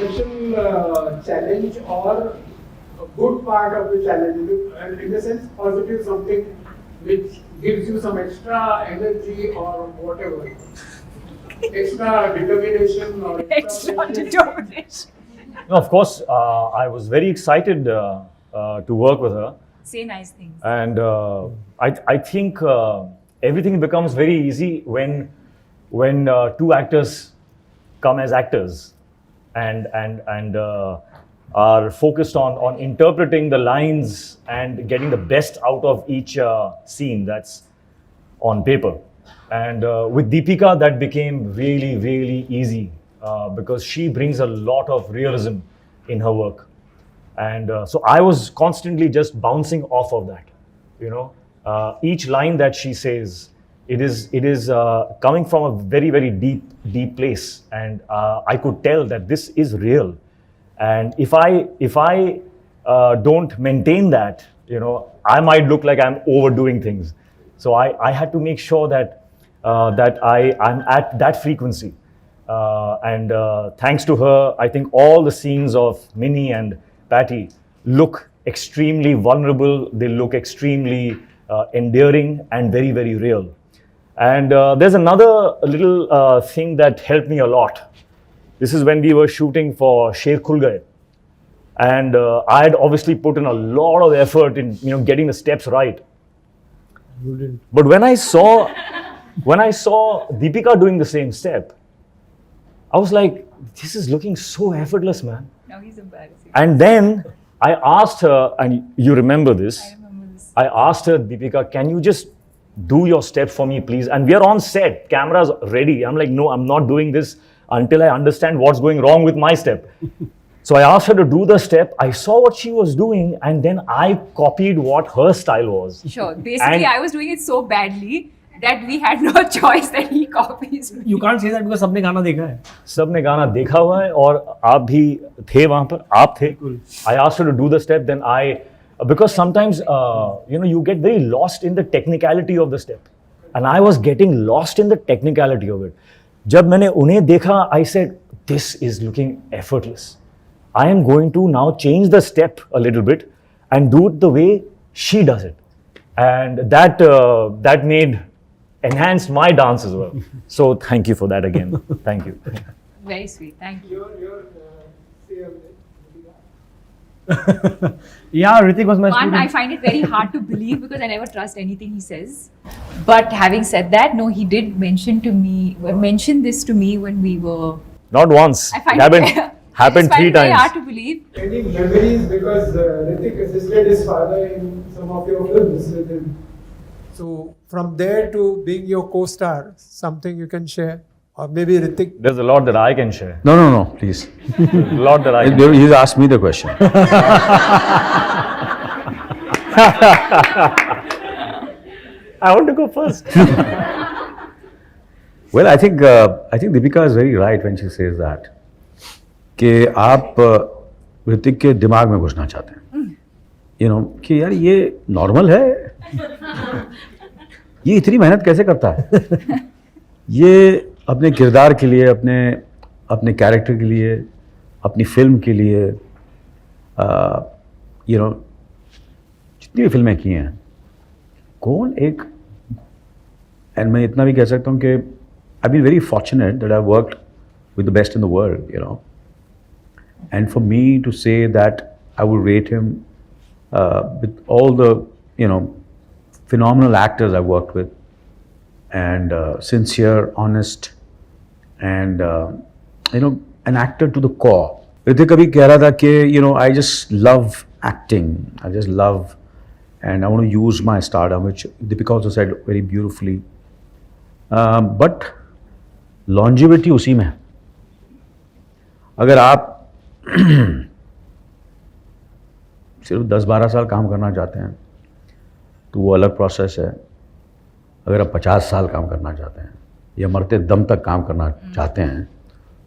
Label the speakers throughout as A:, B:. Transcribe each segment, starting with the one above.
A: special challenge or a good part of the challenge, and in the sense positive something which gives you some extra energy or whatever, extra determination or
B: Extra determination.
C: No, of course, I was very excited to work with her.
B: Say nice things.
C: And I think everything becomes very easy when two actors come as actors and are focused on interpreting the lines and getting the best out of each scene that's on paper. And with Deepika, that became really, really easy because she brings a lot of realism in her work. And so I was constantly just bouncing off of that. You know, each line that she says, it is coming from a very, very deep place, and I could tell that this is real. And if I don't maintain that, you know, I might look like I'm overdoing things. So I had to make sure that I'm at that frequency. And thanks to her, I think all the scenes of Minnie and Patty look extremely vulnerable. They look extremely endearing and very, very real. And there's another little thing that helped me a lot. This is when we were shooting for Sher Khul Gaye. And I had obviously put in a lot of effort in, you know, getting the steps right.
D: You didn't.
C: But when I saw Deepika doing the same step, I was like, this is looking so effortless, man.
B: Now he's embarrassing.
C: And then I asked her, and you remember this,
B: I remember this.
C: I asked her, Deepika, can you just do your step for me, please? And we are on set, cameras ready. I'm like, no, I'm not doing this until I understand what's going wrong with my step. So I asked her to do the step. I saw what she was doing, and then I copied what her style was.
B: Sure. Basically,
C: And-
B: I was doing it so badly that we had no choice that he copies me.
D: You can't say that because सबने गाना देखा है.
C: सबने गाना देखा हुआ है और आप भी थे वहाँ पर, आप थे. I asked her to do the step, then because sometimes you know, you get very lost in the technicality of the step, and I was getting lost in the technicality of it. जब मैंने उन्हें देखा, I said, this is looking effortless. I am going to now change the step a little bit and do it the way she does it, and that enhanced my dance as well. So thank you for that again. Thank you.
B: Very sweet. Thank you.
A: your
D: Yeah, Hrithik was my
B: One,
D: student.
B: I find it very hard to believe because I never trust anything he says. But having said that, no, he did mention this to me when we were.
C: Not once.
B: I find
C: It happened,
B: it
C: happened
B: I find
C: 3
B: it very
C: times.
B: hard to believe.
A: any memories, because Hrithik assisted his father in some of your films with him. So from there to being your co-star, something you can share, or maybe Hrithik.
C: There's a lot that I can share.
E: No, please.
C: A lot that I can
E: He's asked me the question.
C: I want to go first.
E: Well, I think Deepika is very right when she says that. कि आप ऋतिक के दिमाग में घुसना चाहते हैं. You know, कि यार ये नॉर्मल है. ये इतनी मेहनत कैसे करता है? ये अपने किरदार के लिए, अपने कैरेक्टर के लिए, अपनी फिल्म के लिए, you know, जितनी भी फिल्में की हैं, कौन एक, and मैं इतना भी कह सकता हूँ कि I've been very fortunate that I've worked with the best in the world, you know. And for me to say that I would rate him with all the, you know, phenomenal actors I've worked with, and sincere, honest, and you know, an actor to the core. Hrithik abhi keh raha tha कि, you know, I just love acting. I just love, and I want to use my stardom, which Deepika also said very beautifully. But longevity उसी में है. अगर आप सिर्फ 10-12 साल काम करना चाहते हैं तो वो अलग प्रोसेस है. अगर आप 50 साल काम करना चाहते हैं या मरते दम तक काम करना चाहते हैं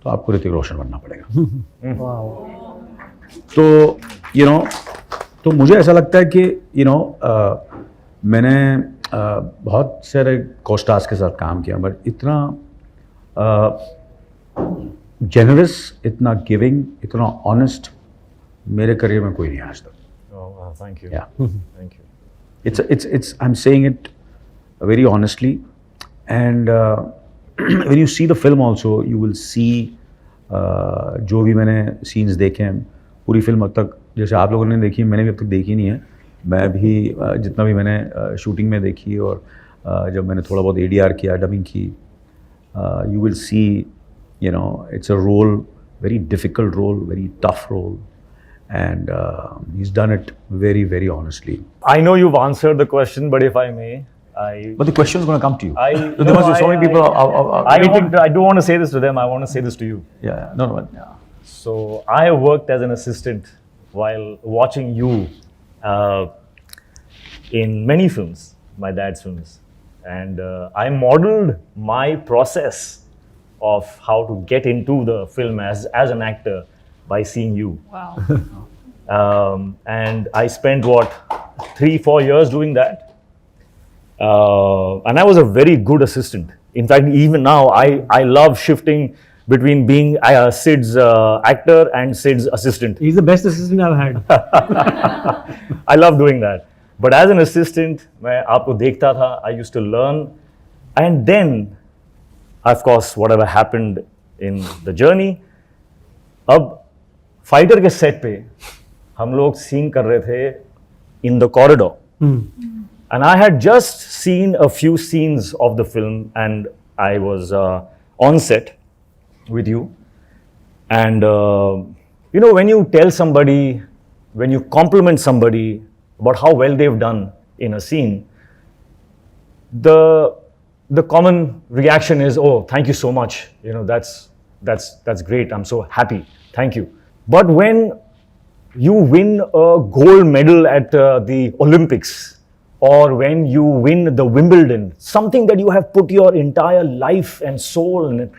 E: तो आपको ऋतिक रोशन बनना पड़ेगा. तो you know, तो मुझे ऐसा लगता है कि you know, मैंने बहुत सारे को-स्टार्स के साथ काम किया, बट इतना generous, इतना giving, इतना honest मेरे करियर में कोई नहीं है आज तक.
C: Oh, thank you.
E: Yeah.
C: Thank you.
E: It's I'm saying it very honestly, and when you see the film also, you will see जो भी मैंने scenes देखे हैं, पूरी फिल्म अब तक जैसे आप लोगों ने देखी है, मैंने भी अब तक देखी नहीं है. मैं भी जितना भी मैंने शूटिंग में देखी और जब मैंने थोड़ा बहुत ADR किया, डबिंग की, you will see, you know, it's a role, very difficult role, very tough role, and he's done it very, very honestly.
C: I know you've answered the question, but if I may,
E: But the question is going to come to you.
C: there
E: must be so many people.
C: I don't want to say this to them. I want to say this to you.
E: Yeah, no, no. Yeah.
C: So I worked as an assistant while watching you in many films, my dad's films, and I modeled my process of how to get into the film as an actor by seeing you.
B: Wow.
C: And I spent 3-4 years doing that. And I was a very good assistant. In fact, even now, I love shifting between being Sid's actor and Sid's assistant.
D: He's the best assistant I've had.
C: I love doing that. But as an assistant, मैं आपको देखता था, I used to learn. And then, of course, whatever happened in the journey, अब fighter के set पे हम लोग scene कर रहे थे in the corridor. And I had just seen a few scenes of the film, and I was on set with you. And you know, when you tell somebody, when you compliment somebody about how well they've done in a scene, the common reaction is, "Oh, thank you so much. You know, that's great. I'm so happy. Thank you." But when you win a gold medal at the Olympics, or when you win the Wimbledon, something that you have put your entire life and soul and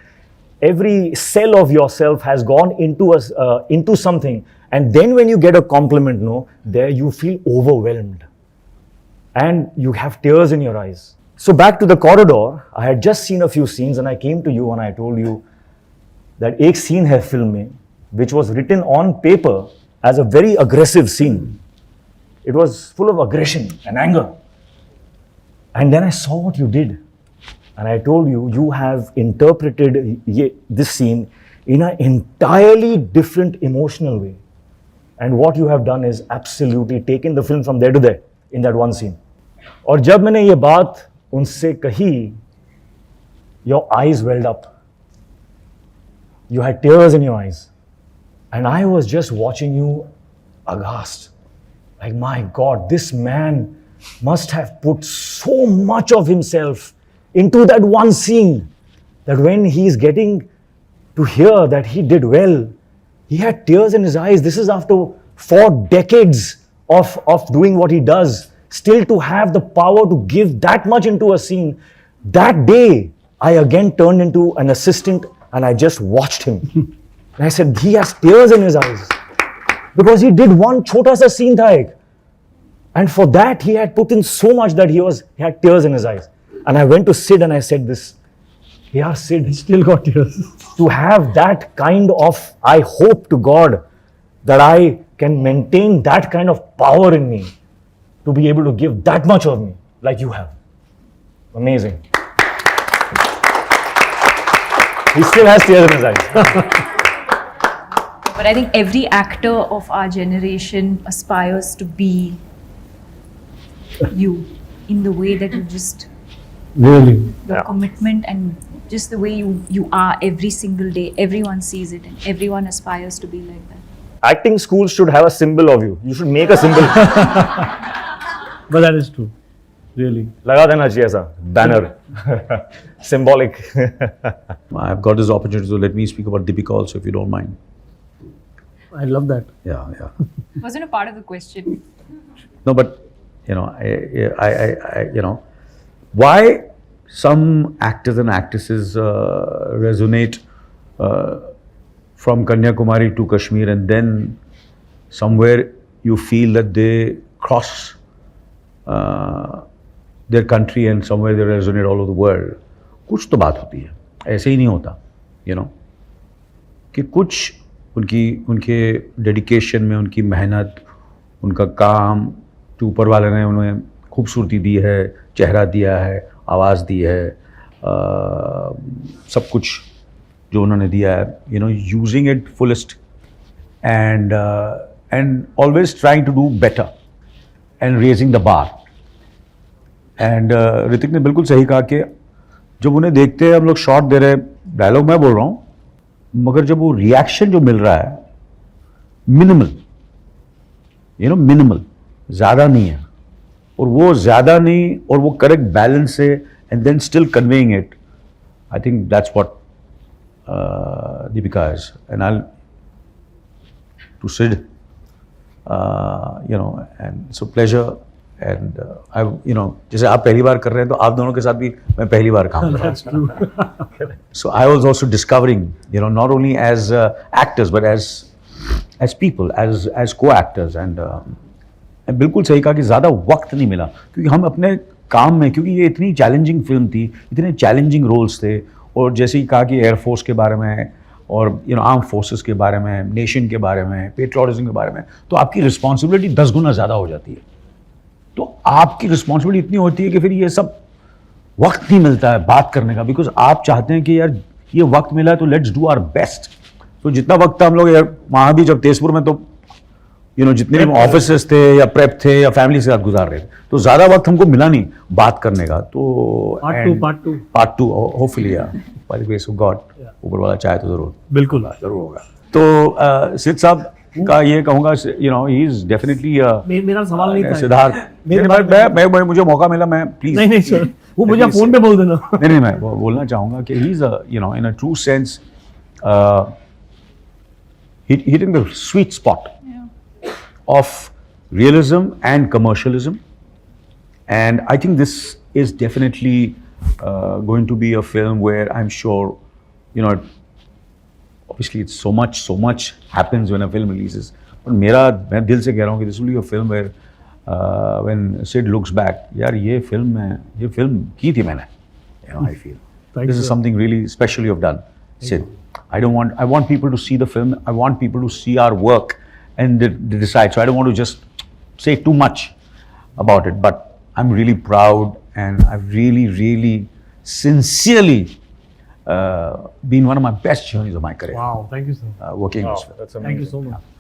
C: every cell of yourself has gone into something, and then when you get a compliment, there you feel overwhelmed and you have tears in your eyes. So back to the corridor, I had just seen a few scenes and I came to you and I told you that एक scene है film में which was written on paper as a very aggressive scene. It was full of aggression and anger. And then I saw what you did. And I told you, you have interpreted this scene in an entirely different emotional way. And what you have done is absolutely taken the film from there to there in that one scene. और जब मैंने ये बात उनसे कही, your eyes welled up. You had tears in your eyes. And I was just watching you aghast. Like, my God, this man must have put so much of himself into that one scene that when he's getting to hear that he did well, he had tears in his eyes. This is after 4 decades of doing what he does. Still to have the power to give that much into a scene. That day, I again turned into an assistant and I just watched him. And I said, he has tears in his eyes. Because he did one chota sa scene tha ek. And for that, he had put in so much that he had tears in his eyes. And I went to Sid and I said this, yeah, Sid,
D: Still got tears.
C: to have that kind of, I hope to God that I can maintain that kind of power in me to be able to give that much of me like you have. Amazing. He still has tears in his eyes.
B: But I think every actor of our generation aspires to be you in the way that you just,
D: Really?
B: your
C: Yeah.
B: commitment and just the way you are every single day. Everyone sees it and everyone aspires to be like that.
C: Acting schools should have a symbol of you. You should make a symbol.
D: But that is true. Really.
C: लगा देना चाहिए ऐसा banner. Symbolic.
E: I've got this opportunity, so let me speak about Deepika also, if you don't mind.
D: I love that.
E: Yeah.
B: Wasn't a part of the question.
E: No, but you know, I you know, why some actors and actresses resonate from Kanyakumari to Kashmir, and then somewhere you feel that they cross their country and somewhere they resonate all over the world. कुछ तो बात होती है, ऐसे ही नहीं होता, you know. कि कुछ उनके डेडिकेशन में, उनकी मेहनत, उनका काम, जो ऊपर वाले ने उन्हें खूबसूरती दी है, चेहरा दिया है, आवाज़ दी है, सब कुछ जो उन्होंने दिया है, using it fullest and always trying to do better and raising the bar. And Hrithik ने बिल्कुल सही कहा कि जब उन्हें देखते हैं हम लोग शॉट दे रहे हैं, डायलॉग मैं बोल रहा हूँ, मगर जब वो रिएक्शन जो मिल रहा है मिनिमल, मिनिमल, ज़्यादा नहीं है, और वो ज़्यादा नहीं और वो करेक्ट बैलेंस है, and then still conveying it. I think that's what Deepika is. And I too Sid, and so pleasure. And I जैसे आप पहली बार कर रहे हैं, तो आप दोनों के साथ भी मैं पहली बार काम कर रहा हूँ. So I was also discovering, not only as actors but as people, as co-actors. And बिल्कुल सही कहा कि ज़्यादा वक्त नहीं मिला, क्योंकि हम अपने काम में, क्योंकि ये इतनी चैलेंजिंग फिल्म थी, इतने चैलेंजिंग रोल्स थे, और जैसे ही कहा कि एयरफोर्स के बारे में और आर्म फोर्सेस के बारे में, नेशन के बारे में, पेट्रियोटिज्म के बारे में, तो आपकी रिस्पॉन्सिबिलिटी 10 गुना ज़्यादा हो जाती है. तो आपकी रिस्पॉन्सिबिलिटी इतनी होती है कि फिर ये सब वक्त नहीं मिलता है बात करने का, बिकॉज आप चाहते हैं कि यार ये वक्त मिला है तो लेट्स डू आवर बेस्ट. तो जितना वक्त था हम लोग यार वहाँ भी, जब तेजपुर में, तो जितने भी ऑफिसेस थे या प्रेप थे या फैमिली के साथ गुजार रहे थे, तो ज़्यादा वक्त हमको मिला नहीं बात करने का. तो part two hopefully, by the grace of God, ऊपर वाला चाहे तो
D: बिल्कुल
E: जरूर होगा. तो सिद्ध साहब का ये कहूँगा, ही इज डेफिनेटली.
D: मेरा सवाल नहीं था
E: सिद्धार्थ, मैं मुझे मौका मिला, मैं प्लीज.
D: नहीं सर, वो मुझे फोन पे बोल देना.
E: नहीं, मैं बोलना चाहूँगा कि he is in a true sense hitting the sweet spot of realism and commercialism, and I think this is definitely going to be a film where I'm sure, obviously it's so much happens when a film releases, but मैं दिल से कह रहा हूँ कि this will be a film where when Sid looks back, यार ये film की थी मैंने, I feel this is something really special you have done, Sid. I want people to see the film. I want people to see our work and they decide. So I don't want to just say too much about it, but I'm really proud, and I've really sincerely been one of my best journeys of my career.
D: Wow, thank you, sir.
E: Working on this film.
C: That's
D: Thank you
C: amazing.
D: so much.